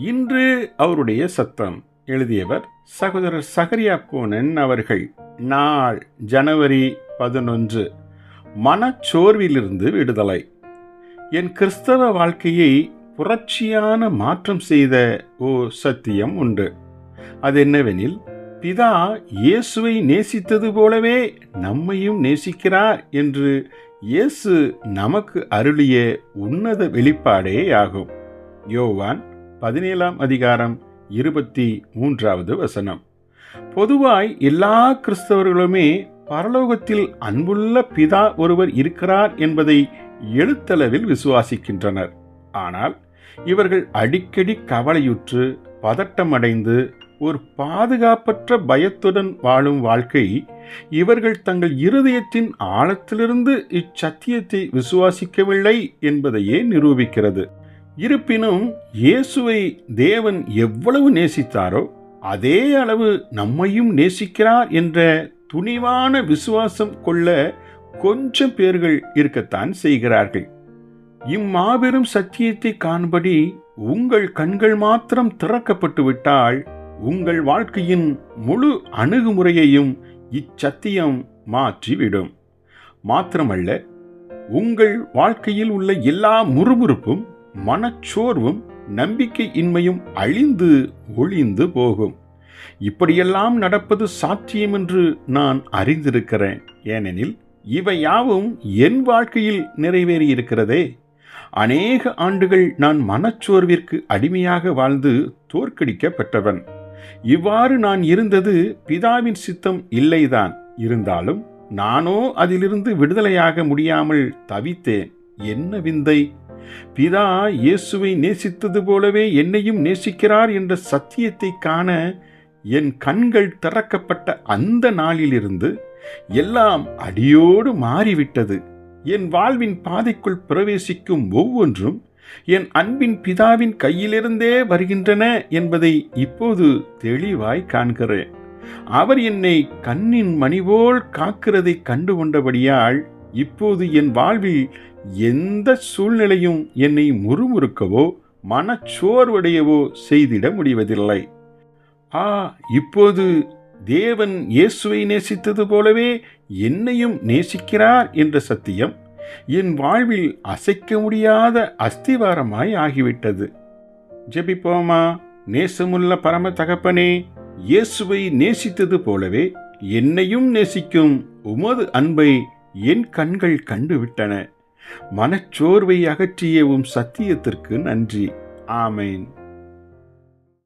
இன்று அவருடைய சத்தம். எழுதியவர் சகோதரர் சகரியா போனன் அவர்கள். நாள் ஜனவரி 11. மனச்சோர்விலிருந்து விடுதலை. என் கிறிஸ்தவ வாழ்க்கையை புரட்சியான மாற்றம் செய்த சத்தியம் உண்டு. அது என்னவெனில், பிதா இயேசுவை நேசித்தது போலவே நம்மையும் நேசிக்கிறார் என்று இயேசு நமக்கு அருளிய உன்னத வெளிப்பாடே ஆகும். யோவான் 17 அதிகாரம் 23. பொதுவாய் எல்லா கிறிஸ்தவர்களுமே பரலோகத்தில் அன்புள்ள பிதா ஒருவர் இருக்கிறார் என்பதை எழுத்தளவில் விசுவாசிக்கின்றனர். ஆனால் இவர்கள் அடிக்கடி கவலையுற்று பதட்டமடைந்து ஒரு பாதுகாப்பற்ற பயத்துடன் வாழும் வாழ்க்கை இவர்கள் தங்கள் இருதயத்தின் ஆழத்திலிருந்து இச்சத்தியத்தை விசுவாசிக்கவில்லை என்பதையே நிரூபிக்கிறது. இருப்பினும் இயேசுவை தேவன் எவ்வளவு நேசித்தாரோ அதே அளவு நம்மையும் நேசிக்கிறார் என்ற துணிவான விசுவாசம் கொள்ள கொஞ்சம் பேர்கள் இருக்கத்தான் செய்கிறார்கள். இம்மாபெரும் சத்தியத்தை காண்படி உங்கள் கண்கள் மாத்திரம் திறக்கப்பட்டு விட்டால் உங்கள் வாழ்க்கையின் முழு அணுகுமுறையையும் இச்சத்தியம் மாற்றிவிடும். மாத்திரமல்ல, உங்கள் வாழ்க்கையில் உள்ள எல்லா முறுமுறுப்பும், மனச்சோர்வும், நம்பிக்கை இன்மையும் அழிந்து ஒழிந்து போகும். இப்படியெல்லாம் நடப்பது சாத்தியம் என்று நான் அறிந்திருக்கிறேன். ஏனெனில் இவை யாவும் என் வாழ்க்கையில் நிறைவேறியிருக்கிறதே. அநேக ஆண்டுகள் நான் மனச்சோர்விற்கு அடிமையாக வாழ்ந்து தோற்கடிக்கப்பட்டவன். இவ்வாறு நான் இருந்தது பிதாவின் சித்தம் இல்லைதான். இருந்தாலும் நானோ அதிலிருந்து விடுதலையாக முடியாமல் தவித்தேன். என்ன விந்தை! பிதா இயேசுவை நேசித்தது போலவே என்னையும் நேசிக்கிறார் என்ற சத்தியத்தை காண என் கண்கள் திறக்கப்பட்ட அந்த நாளிலிருந்து எல்லாம் அடியோடு மாறிவிட்டது. என் வாழ்வின் பாதைக்குள் பிரவேசிக்கும் ஒவ்வொன்றும் என் அன்பின் பிதாவின் கையிலிருந்தே வருகின்றன என்பதை இப்போது தெளிவாய் காண்கிறேன். அவர் என்னை கண்ணின் மணிபோல் காக்கிறதை கண்டு கொண்டபடியால் இப்போது என் வாழ்வில் எந்த சூழ்நிலையும் என்னை முறுமுறுக்கவோ மனச்சோர்வடையவோ செய்திட முடிவதில்லை. இப்போது தேவன் இயேசுவை நேசித்தது போலவே என்னையும் நேசிக்கிறார் என்ற சத்தியம் என் வாழ்வில் அசைக்க முடியாத அஸ்திவாரமாய் ஆகிவிட்டது. ஜெபிப்போமா. நேசமுள்ள பரம தகப்பனே, இயேசுவை நேசித்தது போலவே என்னையும் நேசிக்கும் உமது அன்பை என் கண்கள் கண்டுவிட்டன. மனச்சோர்வை அகற்றிய சத்தியத்திற்கு நன்றி. ஆமேன்.